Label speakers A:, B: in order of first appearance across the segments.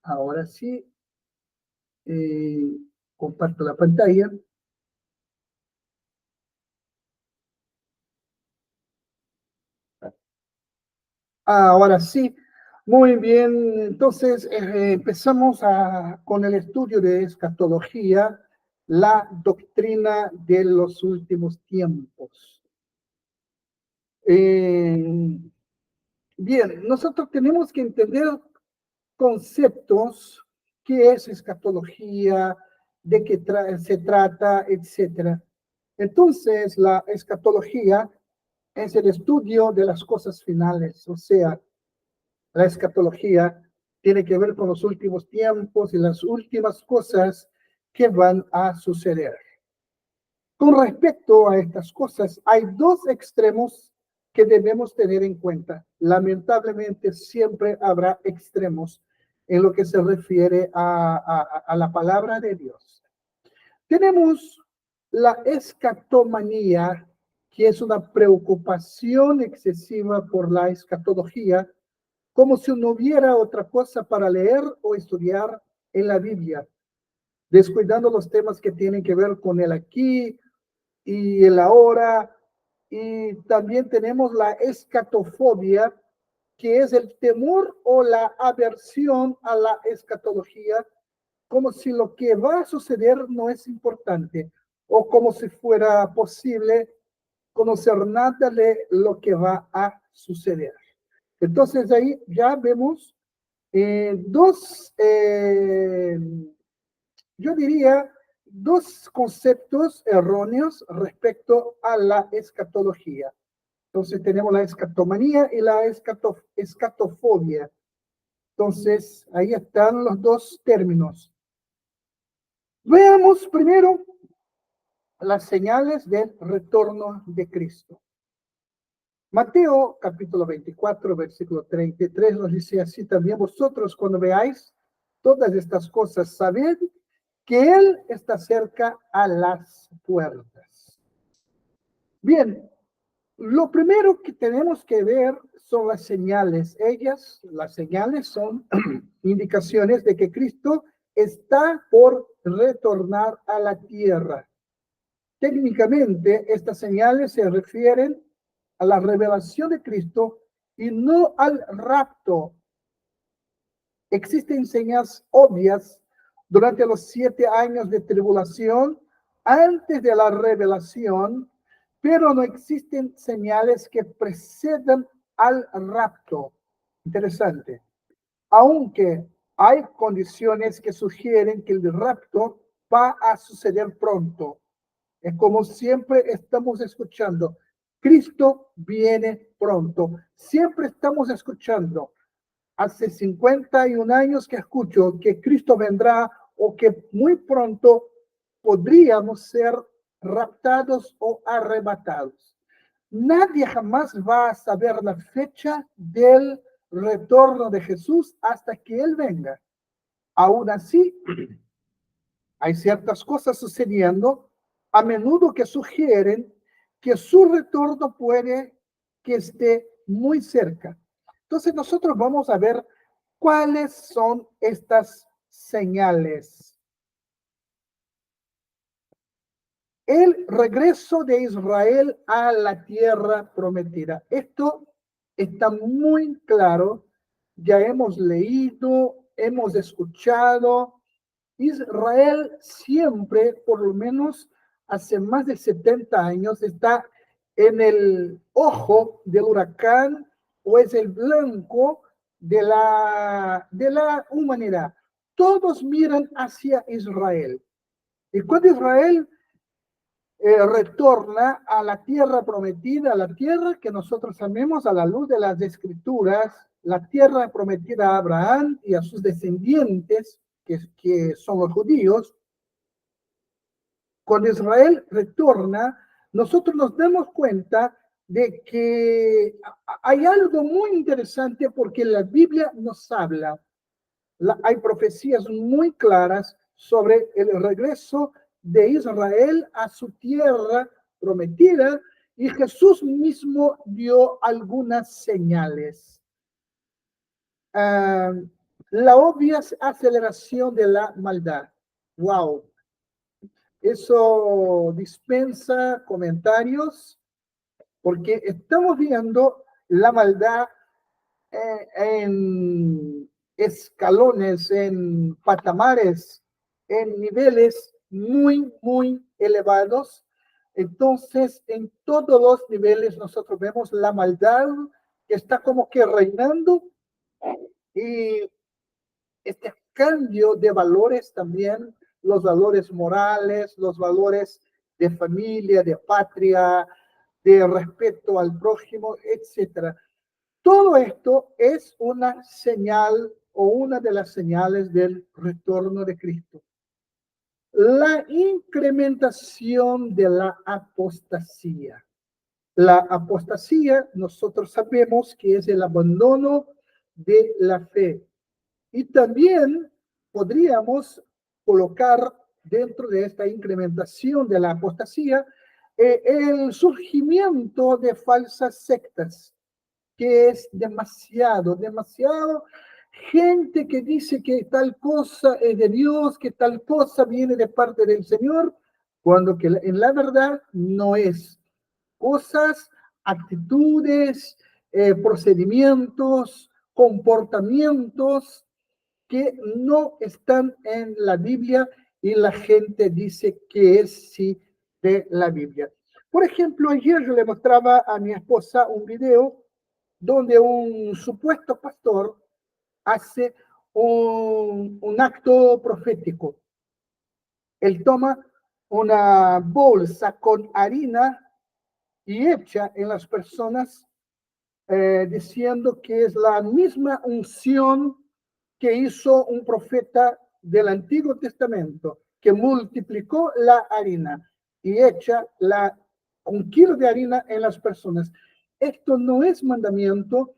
A: Ahora sí, comparto la pantalla. Ahora sí, muy bien. Entonces, empezamos con el estudio de escatología, la doctrina de los últimos tiempos. Bien, nosotros tenemos que entender conceptos, qué es escatología, de qué se trata, etcétera. Entonces, la escatología es el estudio de las cosas finales, o sea, la escatología tiene que ver con los últimos tiempos y las últimas cosas que van a suceder. Con respecto a estas cosas, hay dos extremos que debemos tener en cuenta. Lamentablemente siempre habrá extremos en lo que se refiere a la palabra de Dios. Tenemos la escatomanía, que es una preocupación excesiva por la escatología, como si no hubiera otra cosa para leer o estudiar en la Biblia, descuidando los temas que tienen que ver con el aquí y el ahora. Y también tenemos la escatofobia, que es el temor o la aversión a la escatología, como si lo que va a suceder no es importante, o como si fuera posible conocer nada de lo que va a suceder. Entonces ahí ya vemos yo diría, dos conceptos erróneos respecto a la escatología. Entonces tenemos la escatomanía y la escatofobia. Entonces ahí están los dos términos. Veamos primero las señales del retorno de Cristo. Mateo capítulo 24, versículo 33 nos dice así también: vosotros cuando veáis todas estas cosas, sabed que Él está cerca a las puertas. Bien, lo primero que tenemos que ver son las señales. Las señales son indicaciones de que Cristo está por retornar a la tierra. Técnicamente, estas señales se refieren a la revelación de Cristo y no al rapto. Existen señales obvias durante los 7 años de tribulación antes de la revelación, pero no existen señales que precedan al rapto. Interesante. Aunque hay condiciones que sugieren que el rapto va a suceder pronto. Es como siempre estamos escuchando: Cristo viene pronto. Siempre estamos escuchando. Hace 51 años que escucho que Cristo vendrá o que muy pronto podríamos ser raptados o arrebatados. Nadie jamás va a saber la fecha del retorno de Jesús hasta que Él venga. Aún así, hay ciertas cosas sucediendo a menudo que sugieren que su retorno puede que esté muy cerca. Entonces nosotros vamos a ver cuáles son estas señales. El regreso de Israel a la tierra prometida. Esto está muy claro. Ya hemos leído, hemos escuchado. Israel siempre, por lo menos hace más de 70 años, está en el ojo del huracán o es el blanco de la humanidad. Todos miran hacia Israel. Y cuando Israel retorna a la tierra prometida, a la tierra que nosotros amemos a la luz de las Escrituras, la tierra prometida a Abraham y a sus descendientes, que son los judíos. Cuando Israel retorna, nosotros nos damos cuenta de que hay algo muy interesante, porque la Biblia nos habla. Hay profecías muy claras sobre el regreso de Israel a su tierra prometida, y Jesús mismo dio algunas señales. La obvia aceleración de la maldad. Wow. Eso dispensa comentarios porque estamos viendo la maldad en escalones, en patamares, en niveles muy, muy elevados. Entonces, en todos los niveles nosotros vemos la maldad que está como que reinando y este cambio de valores también, los valores morales, los valores de familia, de patria, de respeto al prójimo, etcétera. Todo esto es una señal o una de las señales del retorno de Cristo. La incrementación de la apostasía. La apostasía, nosotros sabemos que es el abandono de la fe. Y también podríamos colocar dentro de esta incrementación de la apostasía el surgimiento de falsas sectas, que es demasiado, demasiado gente que dice que tal cosa es de Dios, que tal cosa viene de parte del Señor, cuando que en la verdad no es. Cosas, actitudes, procedimientos, comportamientos que no están en la Biblia y la gente dice que es sí de la Biblia. Por ejemplo, ayer yo le mostraba a mi esposa un video donde un supuesto pastor hace un acto profético. Él toma una bolsa con harina y echa en las personas diciendo que es la misma unción que hizo un profeta del Antiguo Testamento, que multiplicó la harina y echa un kilo de harina en las personas. Esto no es mandamiento.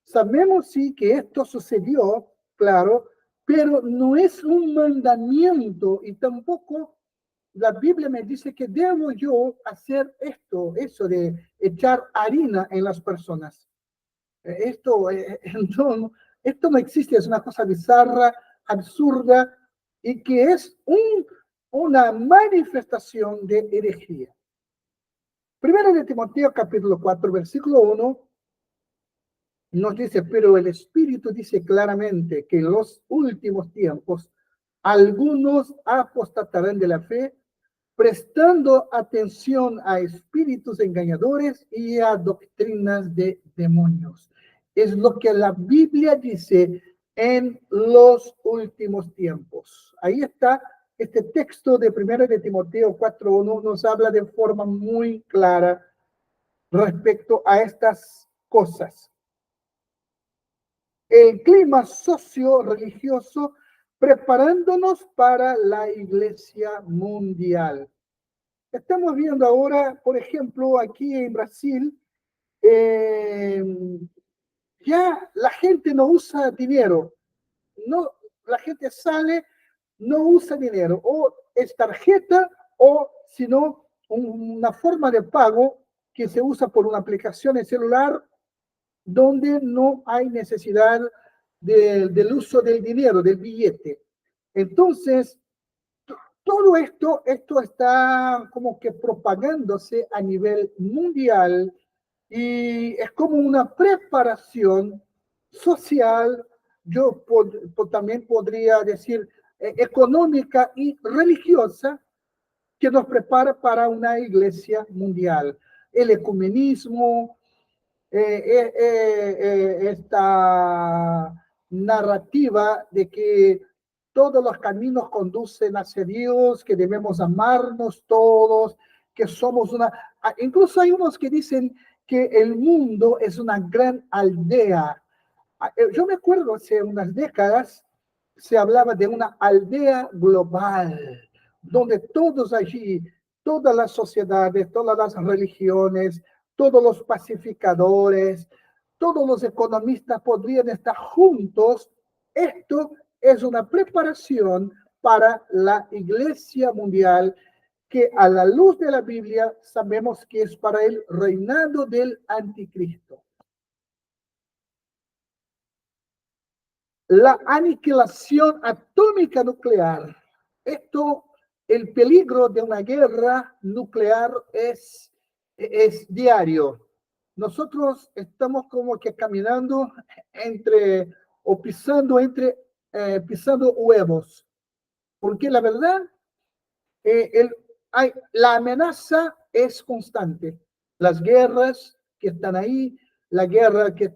A: Sabemos sí que esto sucedió, claro, pero no es un mandamiento y tampoco la Biblia me dice que debo yo hacer eso de echar harina en las personas. Esto, no, esto no existe, es una cosa bizarra, absurda y que es una manifestación de herejía. Primero de Timoteo capítulo 4, versículo 1 nos dice, pero el Espíritu dice claramente que en los últimos tiempos algunos apostatarán de la fe, prestando atención a espíritus engañadores y a doctrinas de demonios. Es lo que la Biblia dice en los últimos tiempos. Ahí está este texto de 1 de Timoteo 4:1, nos habla de forma muy clara respecto a estas cosas. El clima socio-religioso preparándonos para la iglesia mundial. Estamos viendo ahora, por ejemplo, aquí en Brasil, eh, ya la gente no usa dinero, no, la gente sale, no usa dinero, o es tarjeta o sino una forma de pago que se usa por una aplicación en celular donde no hay necesidad del uso del dinero, del billete. Entonces, todo esto está como que propagándose a nivel mundial y es como una preparación social, yo también podría decir económica y religiosa, que nos prepara para una iglesia mundial. El ecumenismo, esta narrativa de que todos los caminos conducen hacia Dios, que debemos amarnos todos, que somos una... Incluso hay unos que dicen que el mundo es una gran aldea. Yo me acuerdo hace unas décadas se hablaba de una aldea global, donde todos allí, todas las sociedades, todas las religiones, todos los pacificadores, todos los economistas podrían estar juntos. Esto es una preparación para la iglesia mundial que a la luz de la Biblia sabemos que es para el reinado del anticristo. la aniquilación atómica nuclear. Esto, el peligro de una guerra nuclear es diario. Nosotros estamos como que caminando entre, o pisando entre, pisando huevos, porque la verdad, la amenaza es constante. Las guerras que están ahí, la guerra que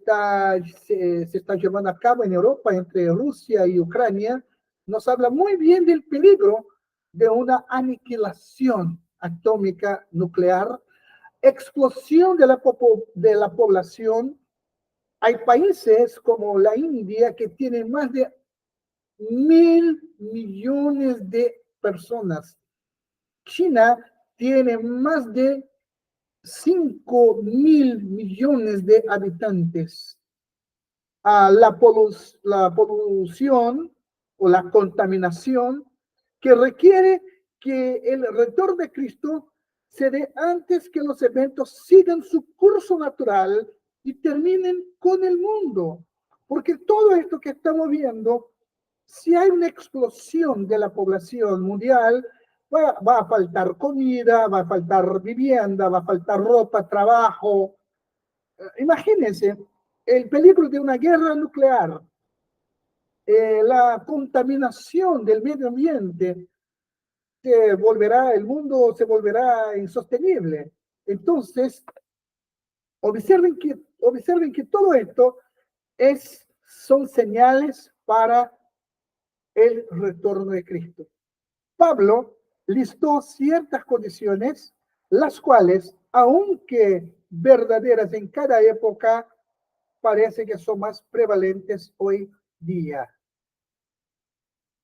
A: se está llevando a cabo en Europa entre Rusia y Ucrania, nos habla muy bien del peligro de una aniquilación atómica nuclear, explosión de la población. Hay países como la India que tienen más de 1.000 millones de personas. China tiene más de 5.000 millones de habitantes. La polución o la contaminación que requiere que el retorno de Cristo se dé antes que los eventos sigan su curso natural y terminen con el mundo. Porque todo esto que estamos viendo, si hay una explosión de la población mundial, va a faltar comida, va a faltar vivienda, va a faltar ropa, trabajo. Imagínense el peligro de una guerra nuclear, la contaminación del medio ambiente, el mundo se volverá insostenible. Entonces, observen que todo esto son señales para el retorno de Cristo. Pablo listó ciertas condiciones, las cuales, aunque verdaderas en cada época, parece que son más prevalentes hoy día.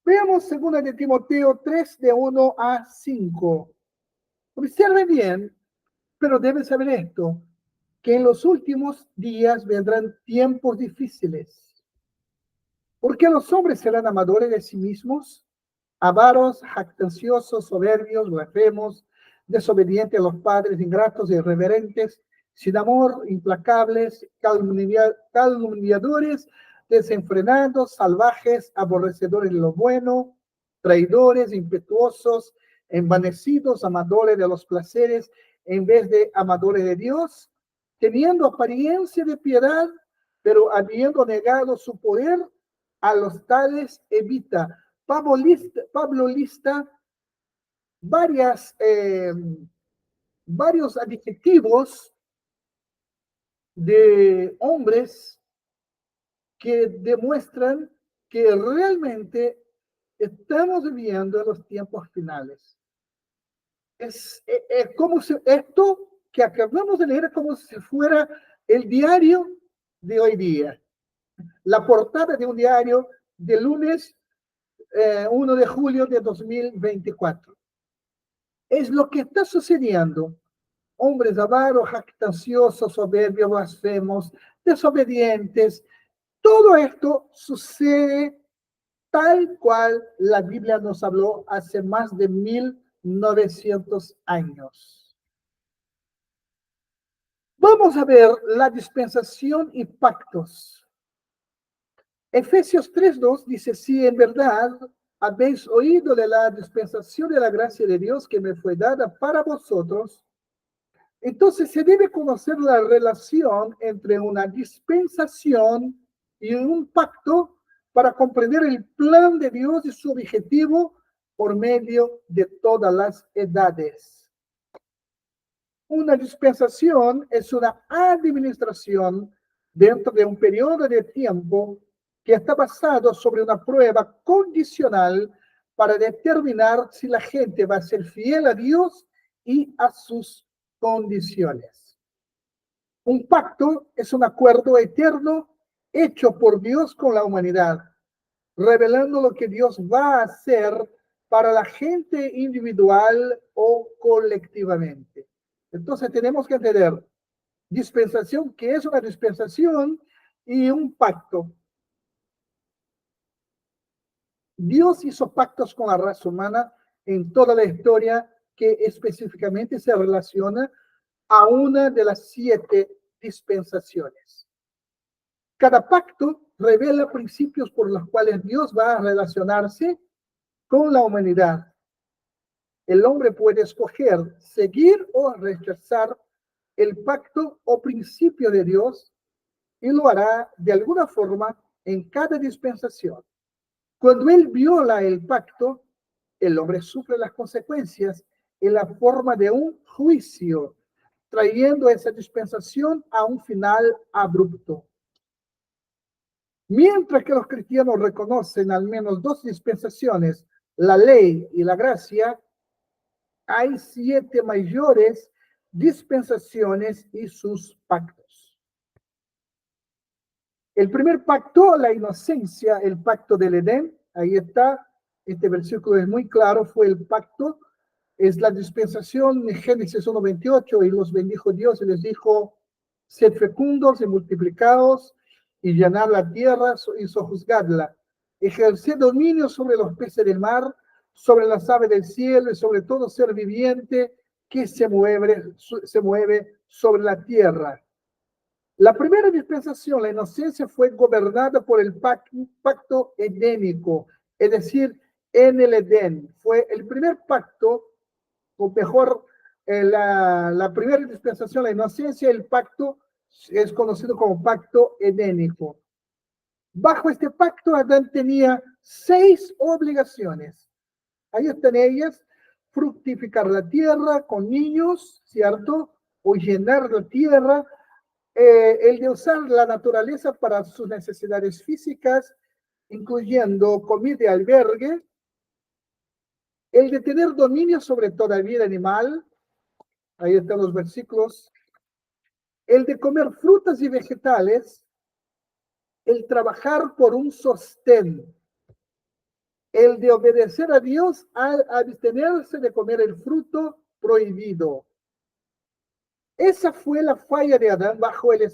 A: Veamos 2 de Timoteo 3, de 1 a 5. Observen bien, pero deben saber esto, que en los últimos días vendrán tiempos difíciles, porque los hombres serán amadores de sí mismos, avaros, jactanciosos, soberbios, blasfemos, desobedientes a los padres, ingratos e irreverentes, sin amor, implacables, calumniadores, desenfrenados, salvajes, aborrecedores de lo bueno, traidores, impetuosos, envanecidos, amadores de los placeres en vez de amadores de Dios, teniendo apariencia de piedad, pero habiendo negado su poder, a los tales evita. Pablo lista varios adjetivos de hombres que demuestran que realmente estamos viviendo en los tiempos finales. Es como si esto que acabamos de leer, como si fuera el diario de hoy día, la portada de un diario de lunes 1 de julio de 2024. Es lo que está sucediendo. Hombres avaros, jactanciosos, soberbios, blasfemos, desobedientes. Todo esto sucede tal cual la Biblia nos habló hace más de 1900 años. Vamos a ver la dispensación y pactos. Efesios 3:2 dice, si en verdad habéis oído de la dispensación de la gracia de Dios que me fue dada para vosotros, entonces se debe conocer la relación entre una dispensación y un pacto para comprender el plan de Dios y su objetivo por medio de todas las edades. Una dispensación es una administración dentro de un periodo de tiempo que está basado sobre una prueba condicional para determinar si la gente va a ser fiel a Dios y a sus condiciones. Un pacto es un acuerdo eterno hecho por Dios con la humanidad, revelando lo que Dios va a hacer para la gente individual o colectivamente. Entonces tenemos que entender dispensación, que es una dispensación, y un pacto. Dios hizo pactos con la raza humana en toda la historia que específicamente se relaciona a una de las 7 dispensaciones. Cada pacto revela principios por los cuales Dios va a relacionarse con la humanidad. El hombre puede escoger seguir o rechazar el pacto o principio de Dios y lo hará de alguna forma en cada dispensación. Cuando él viola el pacto, el hombre sufre las consecuencias en la forma de un juicio, trayendo esa dispensación a un final abrupto. Mientras que los cristianos reconocen al menos dos dispensaciones, la ley y la gracia, hay 7 mayores dispensaciones y sus pactos. El primer pacto, la inocencia, el pacto del Edén, ahí está, este versículo es muy claro, fue el pacto, es la dispensación de Génesis 1:28, y los bendijo Dios y les dijo, sed fecundos y multiplicados y llenad la tierra y sojuzgadla, ejerced dominio sobre los peces del mar, sobre las aves del cielo y sobre todo ser viviente que se mueve sobre la tierra. La primera dispensación, la inocencia, fue gobernada por el pacto edénico, es decir, en el Edén. Fue el primer pacto, o mejor, la primera dispensación, la inocencia, el pacto es conocido como pacto edénico. Bajo este pacto, Adán tenía 6 obligaciones. Ahí están ellas: fructificar la tierra con niños, ¿cierto? O llenar la tierra, el de usar la naturaleza para sus necesidades físicas, incluyendo comida y albergue, el de tener dominio sobre toda vida animal, ahí están los versículos, el de comer frutas y vegetales, el trabajar por un sostén, el de obedecer a Dios al abstenerse de comer el fruto prohibido. Esa fue la falla de Adán bajo este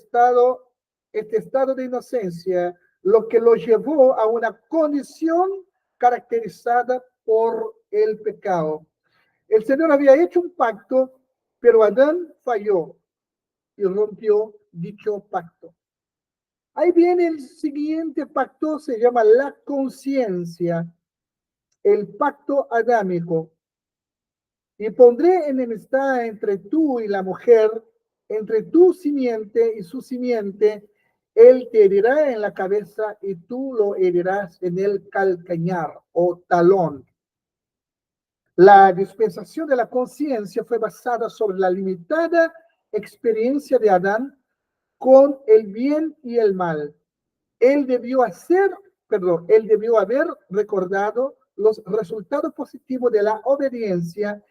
A: estado de inocencia, lo que lo llevó a una condición caracterizada por el pecado. El Señor había hecho un pacto, pero Adán falló y rompió dicho pacto. Ahí viene el siguiente pacto, se llama la conciencia, el pacto adámico. Y pondré enemistad entre tú y la mujer, entre tu simiente y su simiente. Él te herirá en la cabeza y tú lo herirás en el calcañar o talón. La dispensación de la conciencia fue basada sobre la limitada experiencia de Adán con el bien y el mal. Él debió haber recordado los resultados positivos de la obediencia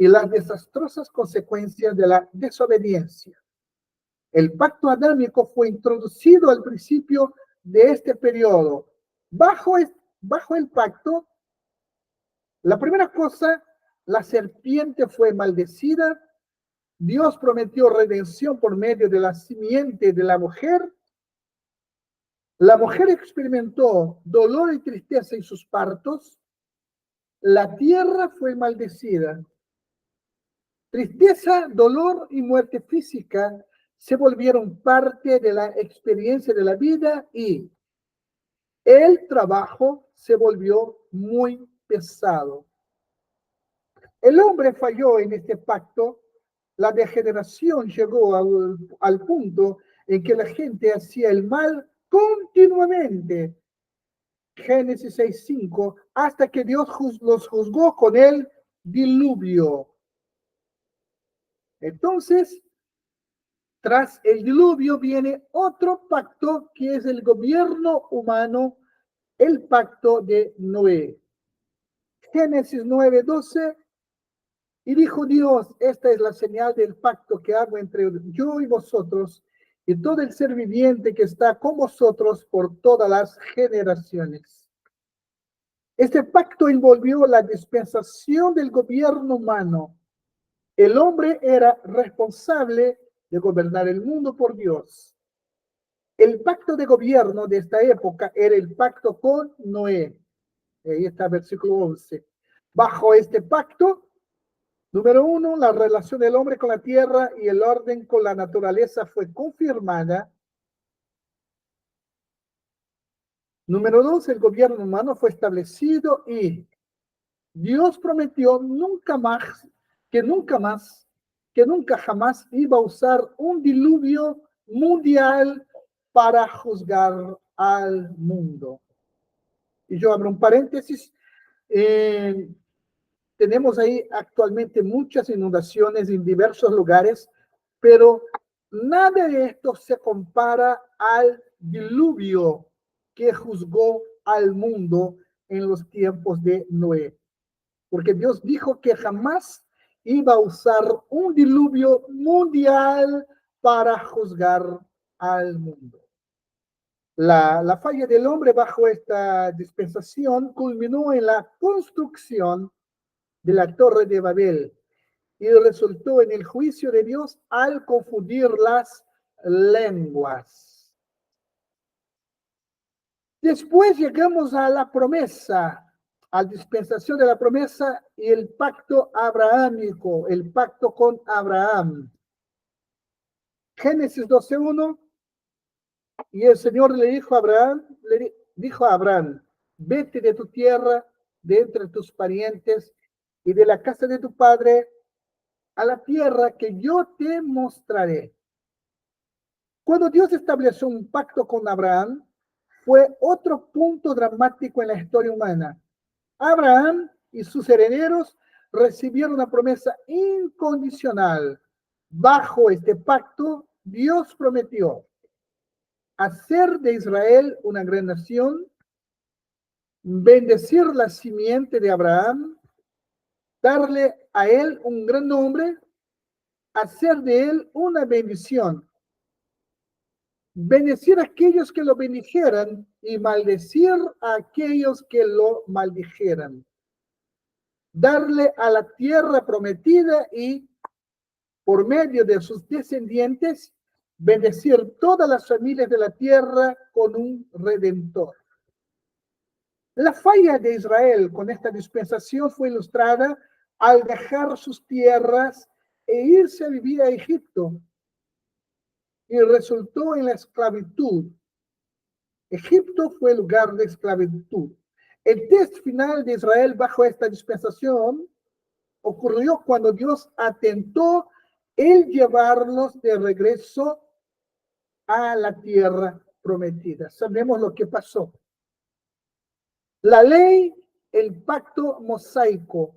A: y las desastrosas consecuencias de la desobediencia. El pacto adámico fue introducido al principio de este periodo. Bajo el pacto, la primera cosa, la serpiente fue maldecida. Dios prometió redención por medio de la simiente de la mujer. La mujer experimentó dolor y tristeza en sus partos. La tierra fue maldecida. Tristeza, dolor y muerte física se volvieron parte de la experiencia de la vida y el trabajo se volvió muy pesado. El hombre falló en este pacto. La degeneración llegó al punto en que la gente hacía el mal continuamente. Génesis 6:5, hasta que Dios los juzgó con el diluvio. Entonces, tras el diluvio viene otro pacto que es el gobierno humano, el pacto de Noé. Génesis 9:12, y dijo Dios, esta es la señal del pacto que hago entre yo y vosotros y todo el ser viviente que está con vosotros por todas las generaciones. Este pacto envolvió la dispensación del gobierno humano. El hombre era responsable de gobernar el mundo por Dios. El pacto de gobierno de esta época era el pacto con Noé. Ahí está el versículo 11. Bajo este pacto, número 1, la relación del hombre con la tierra y el orden con la naturaleza fue confirmada. Número dos, el gobierno humano fue establecido y Dios prometió que nunca jamás iba a usar un diluvio mundial para juzgar al mundo. Y yo abro un paréntesis. eh, Tenemos ahí actualmente muchas inundaciones en diversos lugares, pero nada de esto se compara al diluvio que juzgó al mundo en los tiempos de Noé. Porque Dios dijo que jamás iba a usar un diluvio mundial para juzgar al mundo. La falla del hombre bajo esta dispensación culminó en la construcción de la Torre de Babel y resultó en el juicio de Dios al confundir las lenguas. Después llegamos a la promesa, a la dispensación de la promesa y el pacto abrahámico, el pacto con Abraham. Génesis 12:1, y el Señor le dijo a Abraham, vete de tu tierra, de entre tus parientes y de la casa de tu padre a la tierra que yo te mostraré. Cuando Dios estableció un pacto con Abraham, fue otro punto dramático en la historia humana. Abraham y sus herederos recibieron una promesa incondicional. Bajo este pacto, Dios prometió hacer de Israel una gran nación, bendecir la simiente de Abraham, darle a él un gran nombre, hacer de él una bendición, bendecir a aquellos que lo bendijeran y maldecir a aquellos que lo maldijeran, darle a la tierra prometida y por medio de sus descendientes bendecir todas las familias de la tierra con un redentor. La falla de Israel con esta dispensación fue ilustrada al dejar sus tierras e irse a vivir a Egipto y resultó en la esclavitud. Egipto fue lugar de esclavitud. El test final de Israel bajo esta dispensación ocurrió cuando Dios atentó el llevarlos de regreso a la tierra prometida. Sabemos lo que pasó. La ley, el pacto mosaico.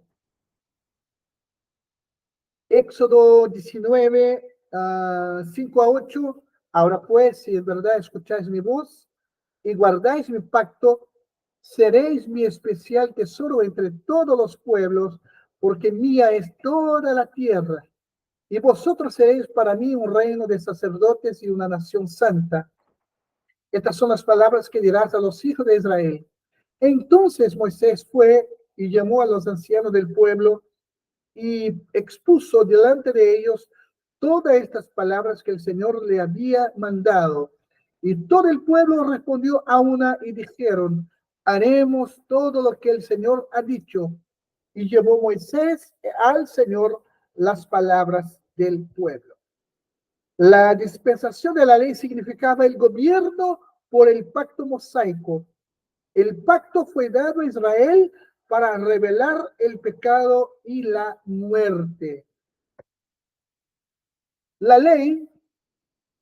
A: Éxodo 19, 5-8. Ahora pues, si es verdad escucháis mi voz y guardáis mi pacto, seréis mi especial tesoro entre todos los pueblos, porque mía es toda la tierra. Y vosotros seréis para mí un reino de sacerdotes y una nación santa. Estas son las palabras que dirás a los hijos de Israel. Entonces Moisés fue y llamó a los ancianos del pueblo y expuso delante de ellos todas estas palabras que el Señor le había mandado. Y todo el pueblo respondió a una y dijeron, haremos todo lo que el Señor ha dicho. Y llevó Moisés al Señor las palabras del pueblo. La dispensación de la ley significaba el gobierno por el pacto mosaico. El pacto fue dado a Israel para revelar el pecado y la muerte. La ley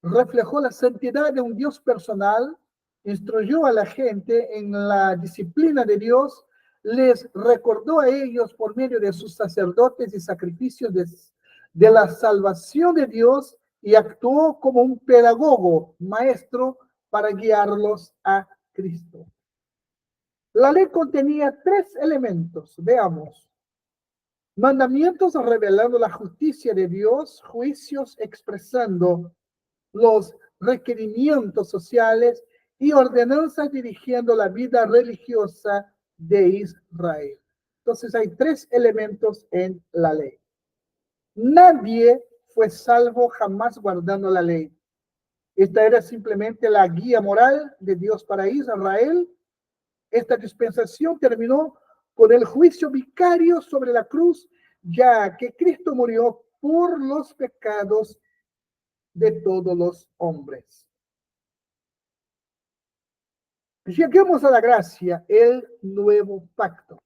A: reflejó la santidad de un Dios personal, instruyó a la gente en la disciplina de Dios, les recordó a ellos por medio de sus sacerdotes y sacrificios de la salvación de Dios y actuó como un pedagogo, maestro, para guiarlos a Cristo. La ley contenía 3 elementos, veamos. Mandamientos revelando la justicia de Dios, juicios expresando los requerimientos sociales y ordenanzas dirigiendo la vida religiosa de Israel. Entonces hay 3 elementos en la ley. Nadie fue salvo jamás guardando la ley. Esta era simplemente la guía moral de Dios para Israel. Esta dispensación terminó con el juicio vicario sobre la cruz, ya que Cristo murió por los pecados de todos los hombres. Lleguemos a la gracia, el nuevo pacto.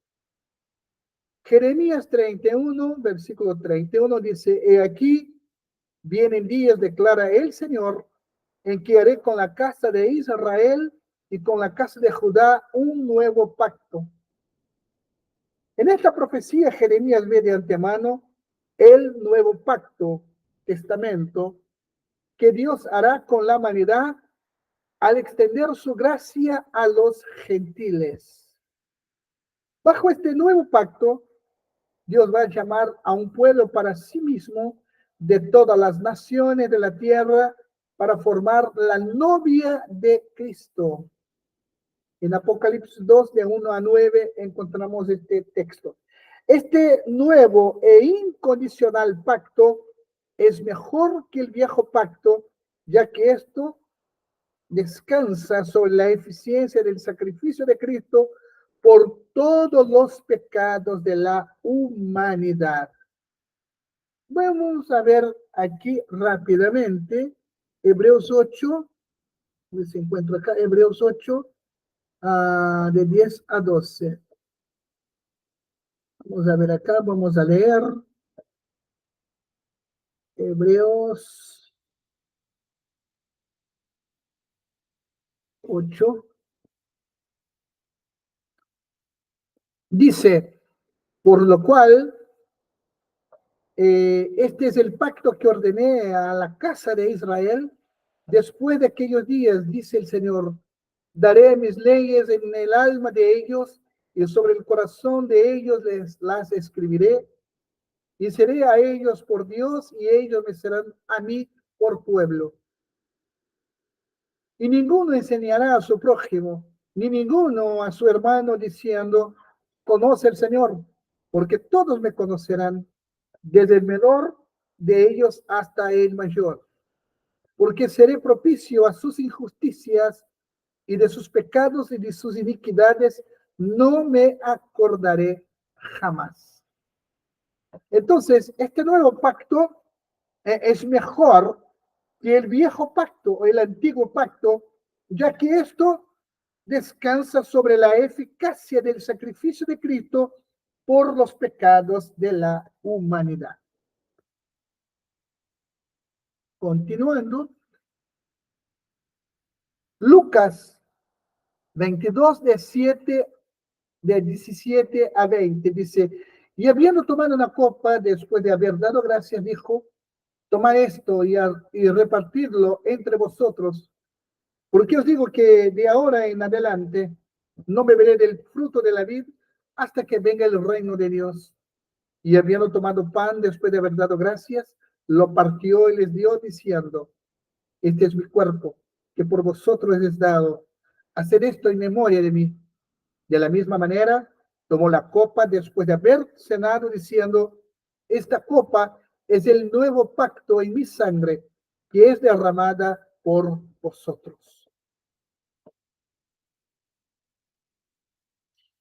A: Jeremías 31, versículo 31 dice, he aquí, vienen días, declara el Señor, en que haré con la casa de Israel y con la casa de Judá un nuevo pacto. En esta profecía Jeremías ve de antemano el nuevo pacto, testamento, que Dios hará con la humanidad al extender su gracia a los gentiles. Bajo este nuevo pacto, Dios va a llamar a un pueblo para sí mismo de todas las naciones de la tierra para formar la novia de Cristo. En Apocalipsis 2, de 1 a 9, encontramos este texto. Este nuevo e incondicional pacto es mejor que el viejo pacto, ya que esto descansa sobre la eficiencia del sacrificio de Cristo por todos los pecados de la humanidad. Vamos a ver aquí rápidamente Hebreos 8, se encuentra acá, Hebreos 8, de 10 a 12. Vamos a ver acá, vamos a leer Hebreos 8. Dice, por lo cual, este es el pacto que ordené a la casa de Israel. Después de aquellos días, dice el Señor, daré mis leyes en el alma de ellos y sobre el corazón de ellos las escribiré y seré a ellos por Dios y ellos me serán a mí por pueblo. Y ninguno enseñará a su prójimo, ni ninguno a su hermano diciendo, conoce al Señor, porque todos me conocerán, desde el menor de ellos hasta el mayor, porque seré propicio a sus injusticias y de sus pecados y de sus iniquidades no me acordaré jamás. Entonces, este nuevo pacto es mejor que el viejo pacto o el antiguo pacto, ya que esto descansa sobre la eficacia del sacrificio de Cristo por los pecados de la humanidad. Continuando, Lucas 22, de 17 a 20, dice, y habiendo tomado una copa, después de haber dado gracias, dijo, tomad esto y repartidlo entre vosotros, porque os digo que de ahora en adelante no beberé del fruto de la vid hasta que venga el reino de Dios. Y habiendo tomado pan, después de haber dado gracias, lo partió y les dio, diciendo, este es mi cuerpo, que por vosotros es dado. Haced esto en memoria de mí. De la misma manera, tomó la copa después de haber cenado, diciendo, esta copa es el nuevo pacto en mi sangre, que es derramada por vosotros.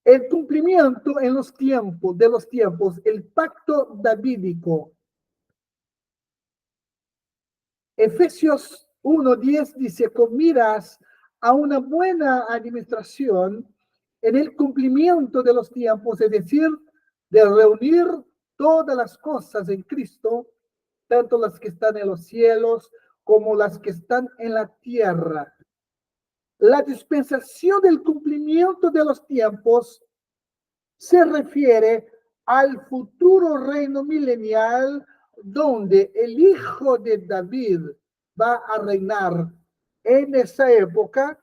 A: El cumplimiento en los tiempos, el pacto davídico. Efesios 1:10 dice, con miras a una buena administración en el cumplimiento de los tiempos, es decir, de reunir todas las cosas en Cristo, tanto las que están en los cielos como las que están en la tierra. La dispensación del cumplimiento de los tiempos se refiere al futuro reino milenial donde el hijo de David va a reinar. En esa época,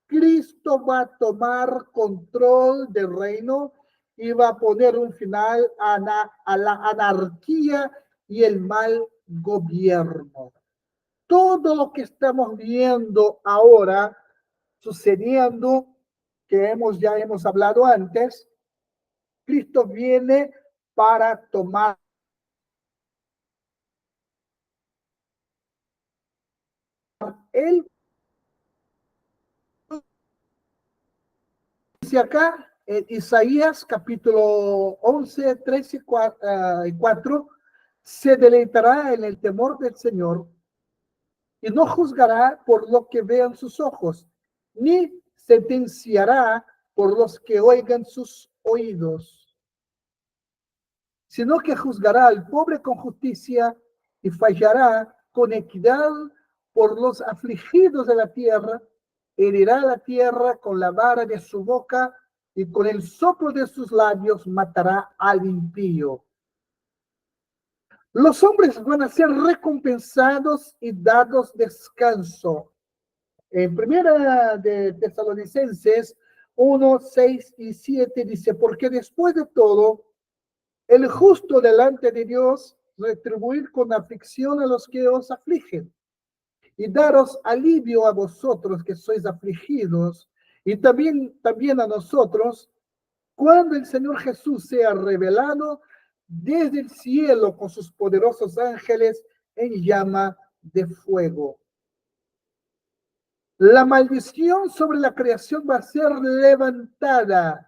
A: Cristo va a tomar control del reino y va a poner un final a la anarquía y el mal gobierno. Todo lo que estamos viendo ahora sucediendo, que ya hemos hablado antes, Cristo viene para tomar él. Dice acá, en Isaías capítulo 11, 3 y 4, se deleitará en el temor del Señor y no juzgará por lo que vean sus ojos, ni sentenciará por los que oigan sus oídos, sino que juzgará al pobre con justicia y fallará con equidad por los afligidos de la tierra, herirá la tierra con la vara de su boca y con el soplo de sus labios matará al impío. Los hombres van a ser recompensados y dados descanso. En primera de Tesalonicenses 1, 6 y 7 dice, porque después de todo, el justo delante de Dios retribuir con aflicción a los que os afligen y daros alivio a vosotros que sois afligidos y también a nosotros cuando el Señor Jesús sea revelado desde el cielo con sus poderosos ángeles en llama de fuego. La maldición sobre la creación va a ser levantada.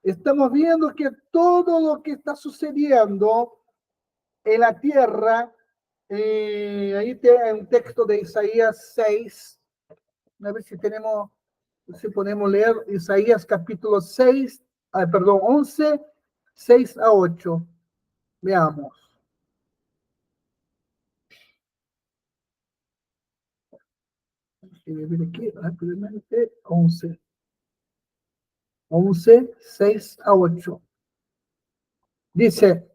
A: Estamos viendo que todo lo que está sucediendo en la tierra, ahí hay un texto de Isaías 6, a ver si tenemos, si podemos leer Isaías capítulo 6, perdón, 11, 6 a 8. Veamos. Aquí, rápidamente, 11, 6 a 8. Dice,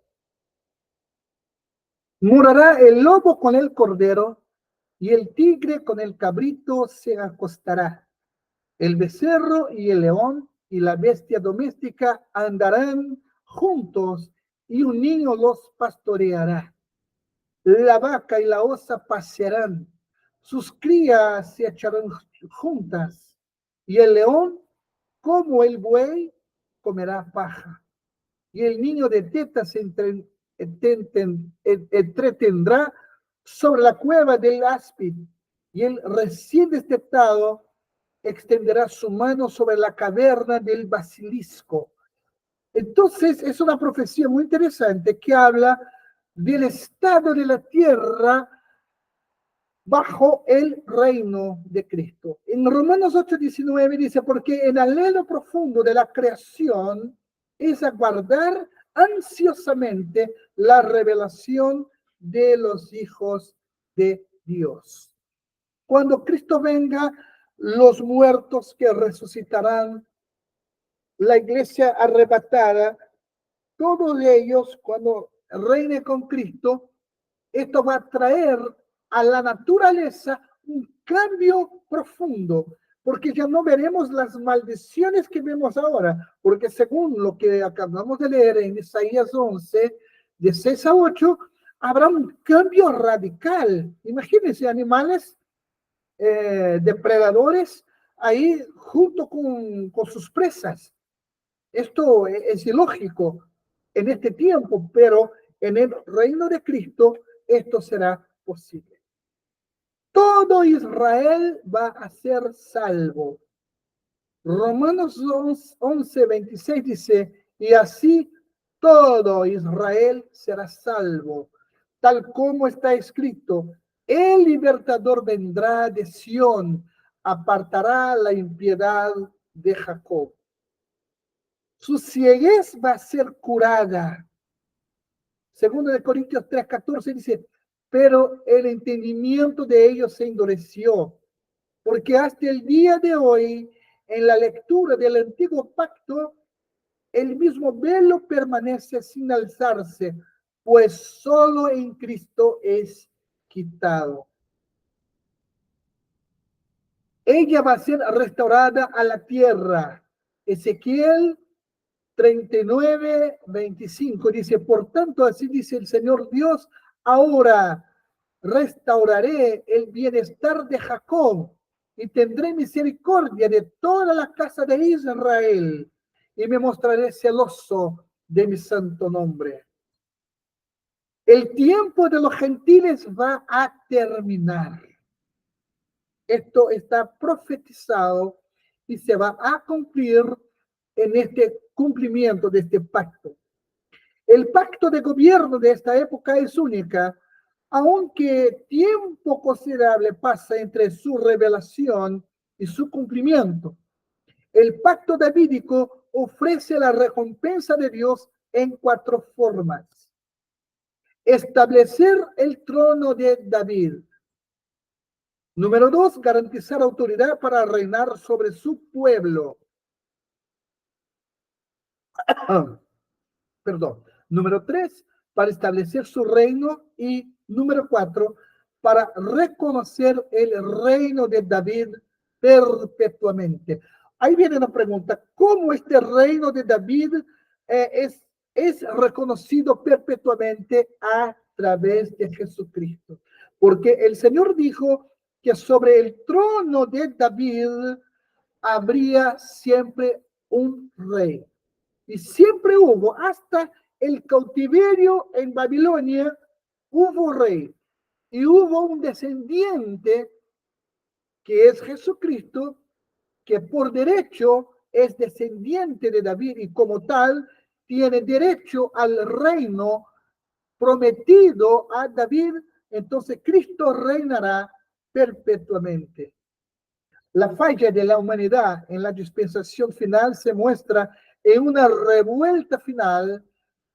A: morará el lobo con el cordero y el tigre con el cabrito se acostará. El becerro y el león y la bestia doméstica andarán juntos y un niño los pastoreará. La vaca y la osa pasearán, sus crías se echarán juntas y el león como el buey comerá paja. Y el niño de tetas se entretendrá sobre la cueva del áspid, y el recién destetado extenderá su mano sobre la caverna del basilisco. Entonces, es una profecía muy interesante que habla del estado de la tierra bajo el reino de Cristo. En Romanos 8:19 dice, porque el anhelo profundo de la creación es aguardar ansiosamente la revelación de los hijos de Dios. Cuando Cristo venga, los muertos que resucitarán, la iglesia arrebatada, todos ellos, cuando reine con Cristo, esto va a traer a la naturaleza un cambio profundo, porque ya no veremos las maldiciones que vemos ahora, porque según lo que acabamos de leer en Isaías 11, de 6 a 8, habrá un cambio radical. Imagínense animales depredadores ahí junto con sus presas. Esto es ilógico en este tiempo, pero en el reino de Cristo esto será posible. Todo Israel va a ser salvo. Romanos 11:26 dice, y así todo Israel será salvo, tal como está escrito, el libertador vendrá de Sión, apartará la impiedad de Jacob. Su ceguez va a ser curada. Segundo de Corintios 3:14 dice, pero el entendimiento de ellos se endureció, porque hasta el día de hoy, en la lectura del antiguo pacto, el mismo velo permanece sin alzarse, pues solo en Cristo es quitado. Ella va a ser restaurada a la tierra. Ezequiel 39:25 dice, por tanto, así dice el Señor Dios, ahora restauraré el bienestar de Jacob y tendré misericordia de toda la casa de Israel y me mostraré celoso de mi santo nombre. El tiempo de los gentiles va a terminar. Esto está profetizado y se va a cumplir en este cumplimiento de este pacto. El pacto de gobierno de esta época es única, aunque tiempo considerable pasa entre su revelación y su cumplimiento. El pacto davídico ofrece la recompensa de Dios en 4 formas. Establecer el trono de David. Número 2, garantizar autoridad para reinar sobre su pueblo. Perdón. Número 3, para establecer su reino. Y número 4, para reconocer el reino de David perpetuamente. Ahí viene la pregunta, ¿cómo este reino de David es reconocido perpetuamente? A través de Jesucristo. Porque el Señor dijo que sobre el trono de David habría siempre un rey. Y siempre hubo, hasta el cautiverio en Babilonia, hubo rey. Y hubo un descendiente que es Jesucristo, que por derecho es descendiente de David y como tal tiene derecho al reino prometido a David. Entonces Cristo reinará perpetuamente. La falla de la humanidad en la dispensación final se muestra en una revuelta final,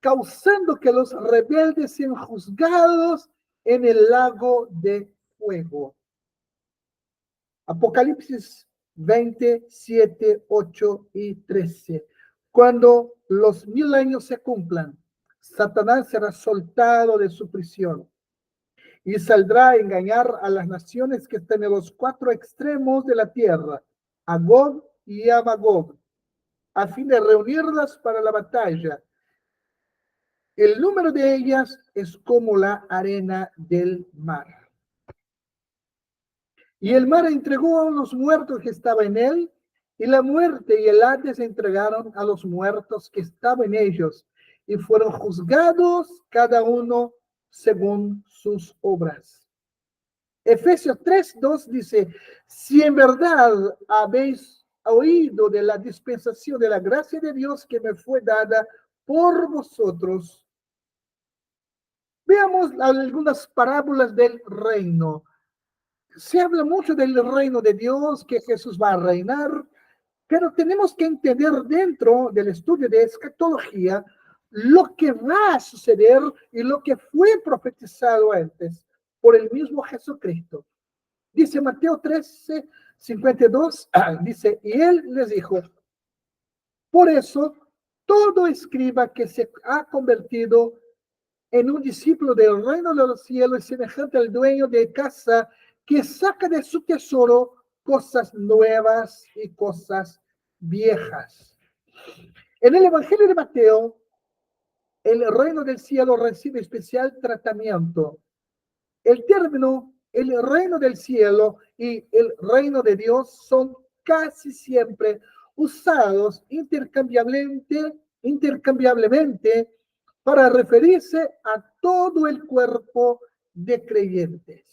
A: causando que los rebeldes sean juzgados en el lago de fuego. Apocalipsis 27, 8 y 13. Cuando los 1000 años se cumplan, Satanás será soltado de su prisión y saldrá a engañar a las naciones que están en los 4 extremos de la tierra, a Gog y a Magog, a fin de reunirlas para la batalla. El número de ellas es como la arena del mar. Y el mar entregó a los muertos que estaban en él, y la muerte y el Hades entregaron a los muertos que estaban en ellos, y fueron juzgados cada uno según sus obras. Efesios 3:2 dice, si en verdad habéis oído de la dispensación de la gracia de Dios que me fue dada por vosotros. Veamos algunas parábolas del reino. Se habla mucho del reino de Dios, que Jesús va a reinar, pero tenemos que entender dentro del estudio de escatología lo que va a suceder y lo que fue profetizado antes por el mismo Jesucristo. Dice Mateo 13:52, dice, y él les dijo, por eso todo escriba que se ha convertido en un discípulo del reino de los cielos es semejante al dueño de casa que saca de su tesoro cosas nuevas y cosas viejas. En el Evangelio de Mateo, el reino del cielo recibe especial tratamiento. El término, el reino del cielo y el reino de Dios son casi siempre usados intercambiablemente para referirse a todo el cuerpo de creyentes.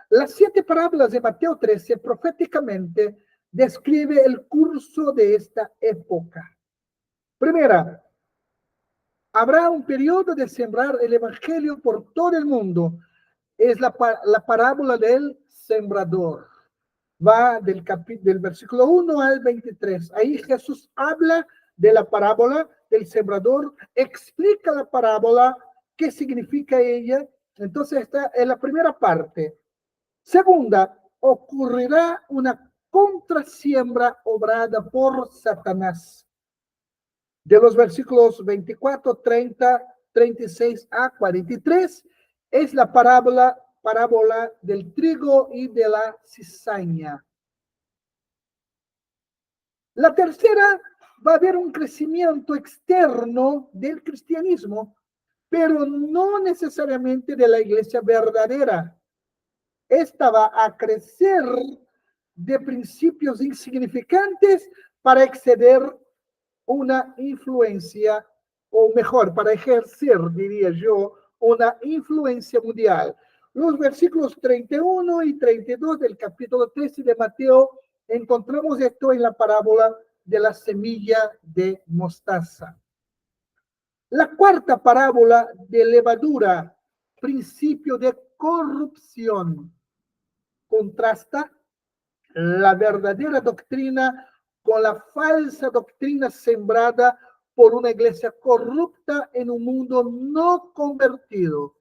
A: Las 7 parábolas de Mateo 13 proféticamente describe el curso de esta época. Primera, habrá un periodo de sembrar el evangelio por todo el mundo. Es la parábola del sembrador. Va del versículo 1 al 23. Ahí Jesús habla de la parábola del sembrador, explica la parábola, qué significa ella. Entonces esta es la primera parte. Segunda, ocurrirá una contrasiembra obrada por Satanás. De los versículos 24, 30, 36 a 43, es la parábola del trigo y de la cizaña. La tercera, va a haber un crecimiento externo del cristianismo, pero no necesariamente de la iglesia verdadera. Esta va a crecer de principios insignificantes para exceder una influencia, o mejor, para ejercer, diría yo, una influencia mundial. Los versículos 31 y 32 del capítulo 13 de Mateo, encontramos esto en la parábola de la semilla de mostaza. La cuarta parábola de levadura, principio de corrupción, contrasta la verdadera doctrina con la falsa doctrina sembrada por una iglesia corrupta en un mundo no convertido.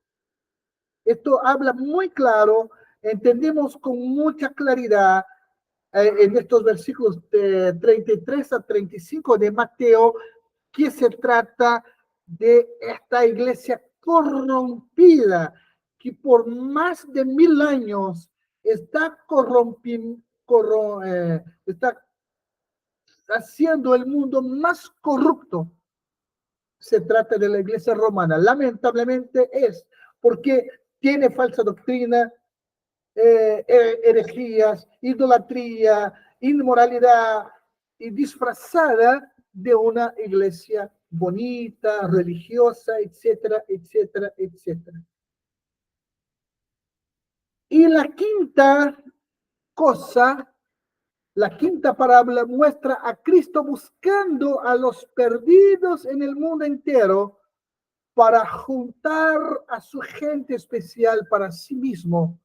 A: Esto habla muy claro, entendemos con mucha claridad en estos versículos de 33 a 35 de Mateo, que se trata de esta iglesia corrompida, que por más de 1000 años está está haciendo el mundo más corrupto. Se trata de la iglesia romana. Lamentablemente es, porque tiene falsa doctrina, herejías, idolatría, inmoralidad, y disfrazada de una iglesia bonita, religiosa, etcétera, etcétera, etcétera. Y la quinta cosa, la quinta parábola muestra a Cristo buscando a los perdidos en el mundo entero para juntar a su gente especial para sí mismo.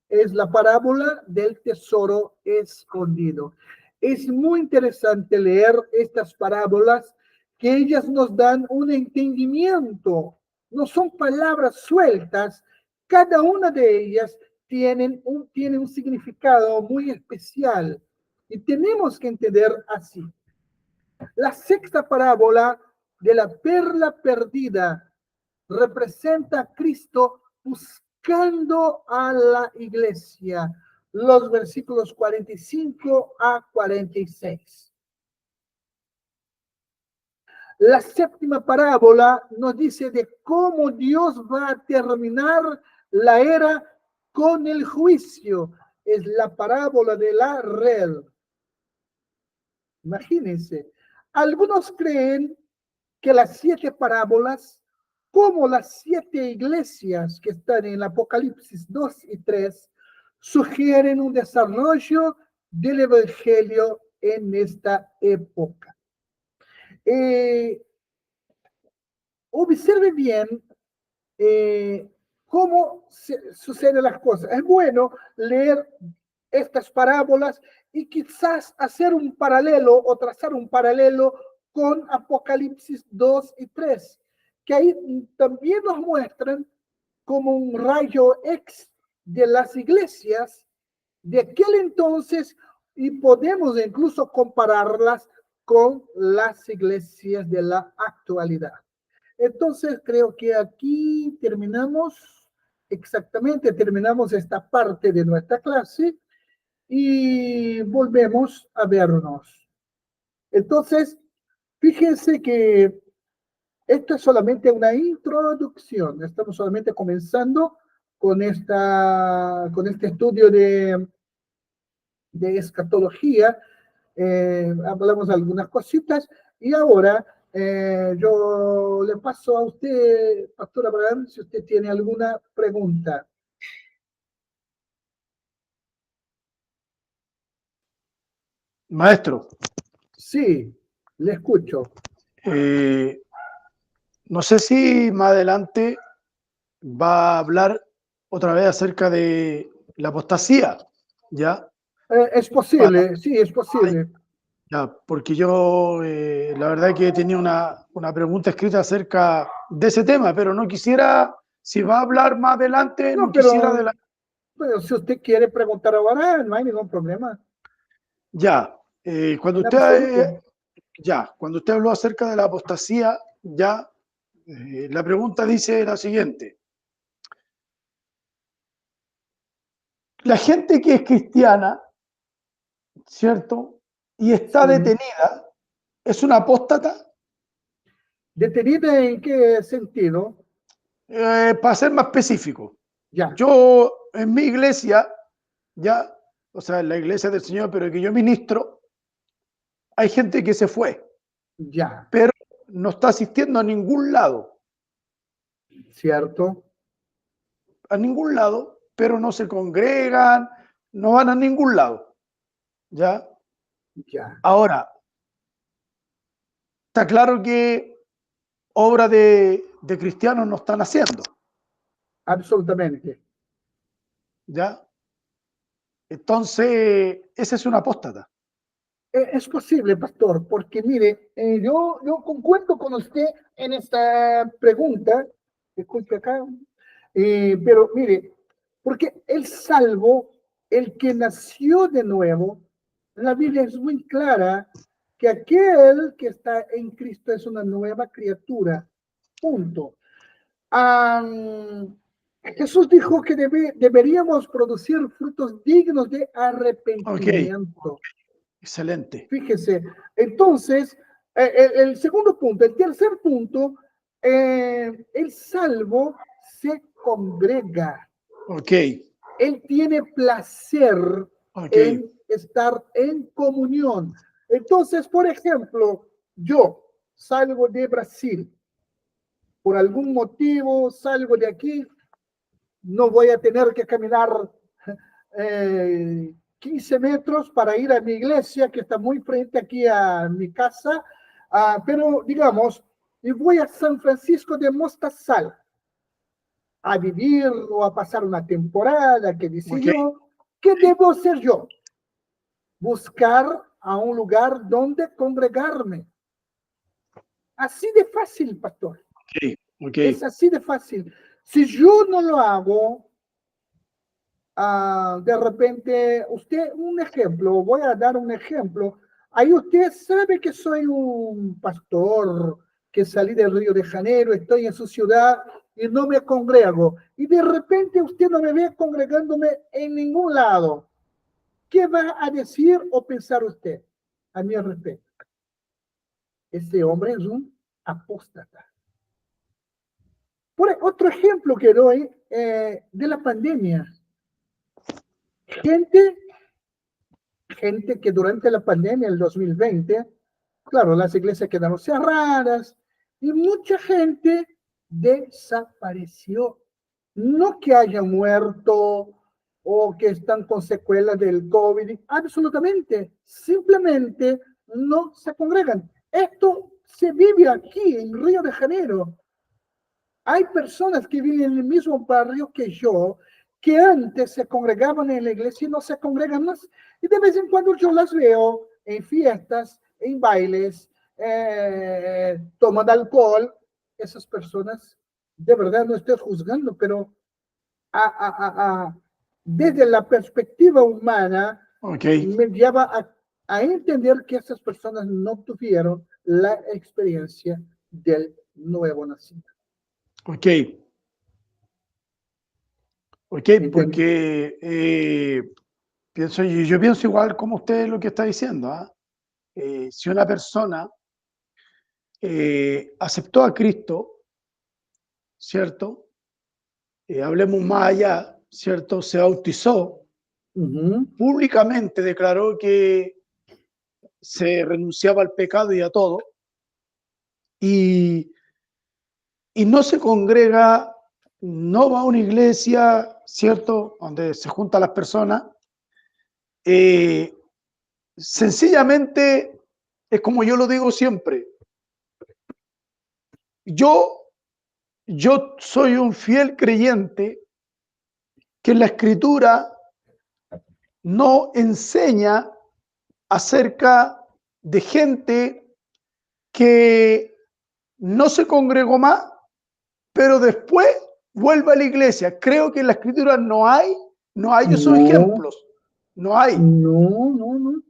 A: Es la parábola del tesoro escondido. Es muy interesante leer estas parábolas, que ellas nos dan un entendimiento, no son palabras sueltas, cada una de ellas tiene un significado muy especial y tenemos que entender así. La sexta parábola de la perla perdida representa a Cristo buscando a la iglesia, los versículos 45 a 46. La séptima parábola nos dice de cómo Dios va a terminar la era con el juicio. Es la parábola de la red. Imagínense, algunos creen que las 7 parábolas, como las 7 iglesias que están en Apocalipsis 2 y 3, sugieren un desarrollo del evangelio en esta época. Observe bien cómo suceden las cosas. Es bueno leer estas parábolas y quizás hacer un paralelo o trazar un paralelo con Apocalipsis 2 y 3, que ahí también nos muestran como un rayo X de las iglesias de aquel entonces, y podemos incluso compararlas con las iglesias de la actualidad. Entonces creo que aquí terminamos esta parte de nuestra clase y volvemos a vernos. Entonces, fíjense que esto es solamente una introducción. Estamos solamente comenzando con este estudio de escatología. Hablamos de algunas cositas y ahora yo le paso a usted, Pastor Abraham, si usted tiene alguna pregunta.
B: Maestro.
A: Sí, le escucho.
B: No sé si más adelante va a hablar otra vez acerca de la apostasía, ¿ya?
A: Es posible, sí, es posible.
B: Ya, porque yo la verdad que tenía una pregunta escrita acerca de ese tema, pero no quisiera, si va a hablar más adelante, no quisiera de la...
A: Pero si usted quiere preguntar ahora, no hay ningún problema.
B: Ya, cuando usted habló acerca de la apostasía, ya la pregunta dice la siguiente. La gente que es cristiana, ¿cierto? Y está detenida, ¿es una apóstata?
A: ¿Detenida en qué sentido?
B: Para ser más específico.
A: Ya.
B: Yo en mi iglesia, ya, o sea, en la iglesia del Señor, pero que yo ministro, hay gente que se fue.
A: Ya.
B: Pero no está asistiendo a ningún lado.
A: ¿Cierto?
B: A ningún lado, pero no se congregan, no van a ningún lado. ¿Ya?
A: Ya.
B: Ahora, está claro que obra de cristianos no están haciendo.
A: Absolutamente.
B: ¿Ya? Entonces, ese es un apóstata.
A: Es posible, pastor, porque mire, yo concuerdo con usted en esta pregunta. Disculpe acá. Pero mire, porque el salvo, el que nació de nuevo, la Biblia es muy clara que aquel que está en Cristo es una nueva criatura. Punto. Jesús dijo que deberíamos producir frutos dignos de
B: Ok,
A: arrepentimiento.
B: excelente.
A: Fíjese, entonces, el segundo punto, el tercer punto, el salvo se congrega.
B: Ok,
A: Él tiene placer
B: ok,
A: en estar en comunión. Entonces, por ejemplo, yo salgo de Brasil, por algún motivo salgo de aquí, no voy a tener que caminar 15 metros para ir a mi iglesia, que está muy frente aquí a mi casa, pero digamos, y voy a San Francisco de Mostazal a vivir o a pasar una temporada, que dice
B: ok,
A: yo, ¿qué debo hacer yo? Buscar a un lugar donde congregarme. Así de fácil, pastor.
B: ok, ok.
A: Es así de fácil. Si yo no lo hago, de repente, usted, un ejemplo, voy a dar un ejemplo. Ahí usted sabe que soy un pastor, que salí del Río de Janeiro, estoy en su ciudad y no me congrego. Y de repente usted no me ve congregándome en ningún lado. ¿Qué va a decir o pensar usted a mi respecto? Este hombre es un apóstata. Otro ejemplo que doy de la pandemia. Gente que durante la pandemia, el 2020, claro, las iglesias quedaron cerradas y mucha gente desapareció. No que haya muerto o que están con secuelas del COVID, absolutamente, simplemente no se congregan. Esto se vive aquí en Río de Janeiro. Hay personas que viven en el mismo barrio que yo, que antes se congregaban en la iglesia y no se congregan más. Y de vez en cuando yo las veo en fiestas, en bailes, tomando alcohol. Esas personas, de verdad no estoy juzgando, pero desde la perspectiva humana,
B: Ok,
A: me lleva a entender que esas personas no tuvieron la experiencia del nuevo nacido.
B: ok, ok,
A: ¿Entiendes?
B: porque yo pienso igual como usted lo que está diciendo. ¿Ah? Si una persona aceptó a Cristo, ¿cierto? Hablemos más allá, ¿cierto? Se bautizó,
A: Ujú.
B: públicamente declaró que se renunciaba al pecado y a todo, y, y no se congrega, no va a una iglesia, ¿cierto? Donde se juntan las personas, eh, sencillamente es como yo lo digo siempre, yo, yo soy un fiel creyente que la escritura no enseña acerca de gente que no se congregó más, pero después vuelve a la iglesia. Creo que en la escritura no hay esos
A: No,
B: ejemplos, no hay.
A: no.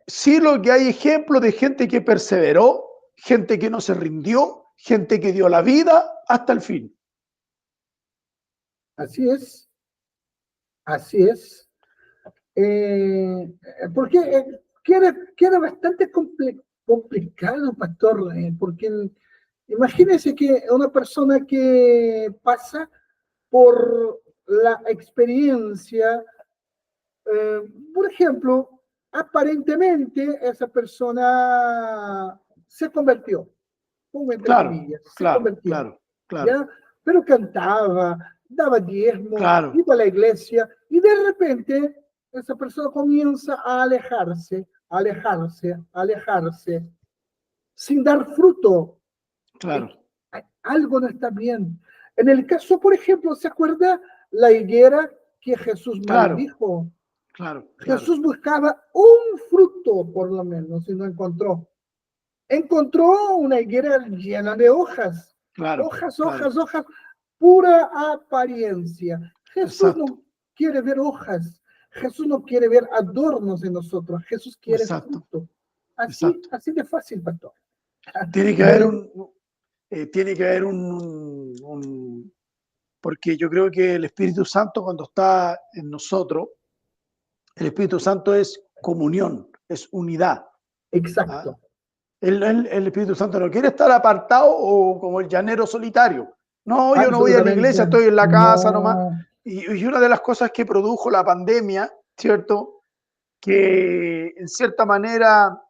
B: Sí, lo que hay ejemplos de gente que perseveró, gente que no se rindió, gente que dio la vida hasta el fin.
A: Así es, así es. Porque queda bastante complicado, pastor, porque imagínese que una persona que pasa por la experiencia, eh, por ejemplo, aparentemente esa persona se convirtió, pongo entre
B: Claro,
A: comillas, se
B: claro,
A: convirtió,
B: claro, claro,
A: ¿ya? Pero cantaba, daba diezmo,
B: claro,
A: iba a la iglesia, y de repente esa persona comienza a alejarse, sin dar fruto.
B: claro,
A: Algo no está bien. En el caso, por ejemplo, ¿se acuerda la higuera que Jesús
B: claro,
A: maldijo?
B: Claro, claro,
A: Jesús buscaba un fruto, por lo menos, y no encontró. Encontró una higuera llena de hojas,
B: claro,
A: hojas,
B: claro.
A: hojas, hojas, pura apariencia. Jesús
B: Exacto,
A: no quiere ver hojas, Jesús no quiere ver adornos en nosotros, Jesús quiere
B: exacto,
A: fruto. Así,
B: exacto.
A: así de fácil, pastor.
B: Tiene que haber tiene que haber porque yo creo que el Espíritu Santo cuando está en nosotros, el Espíritu Santo es comunión, es unidad. ¿Ah?
A: Exacto.
B: El Espíritu Santo no quiere estar apartado o como el llanero solitario. No, yo no voy a la iglesia,
A: Absolutamente.
B: estoy en la casa nomás.
A: No.
B: Y una de las cosas que produjo la pandemia, ¿cierto? Que en cierta manera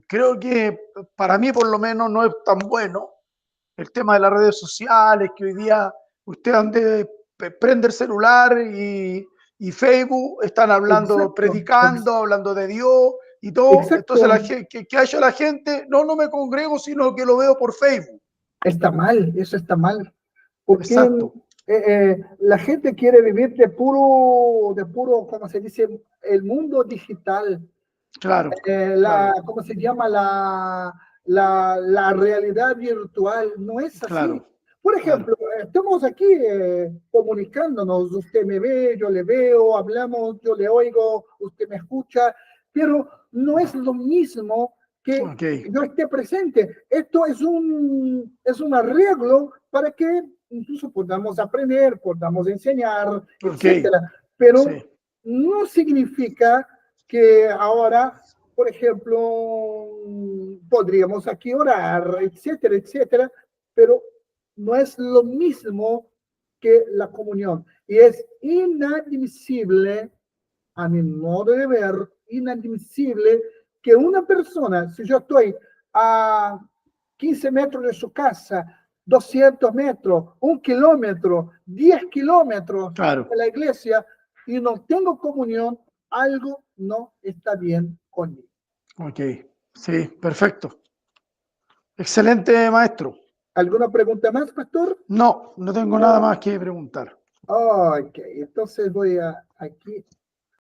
B: creo que para mí por lo menos no es tan bueno el tema de las redes sociales, que hoy día usted ande, prende el celular y Facebook, están hablando,
A: Exacto.
B: predicando, hablando de Dios y todo. Entonces,
A: Exacto.
B: ¿qué ha hecho la gente? No, no me congrego, sino que lo veo por Facebook.
A: Está mal, eso está mal. Porque
B: Exacto,
A: la gente quiere vivir de puro, ¿cómo se dice? El mundo digital.
B: claro, claro,
A: ¿Cómo se llama? La realidad virtual. No es así.
B: claro,
A: Por
B: claro,
A: ejemplo, estamos aquí comunicándonos. Usted me ve, yo le veo, hablamos, yo le oigo, usted me escucha, pero no es lo mismo que
B: ok,
A: yo esté presente. Esto es un arreglo para que incluso podamos aprender, podamos enseñar,
B: ok,
A: etcétera. Pero
B: sí,
A: no significa que ahora, por ejemplo, podríamos aquí orar, etcétera, etcétera, pero no es lo mismo que la comunión. Y es inadmisible, a mi modo de ver, inadmisible que una persona, si yo estoy a 15 metros de su casa, 200 metros, 1 kilómetro, 10 kilómetros de
B: claro,
A: la iglesia y no tengo comunión, algo no está bien conmigo.
B: ok, sí, perfecto. Excelente, maestro.
A: ¿Alguna pregunta más, pastor?
B: No, no tengo nada
A: Oh,
B: más que preguntar.
A: ok, entonces voy a aquí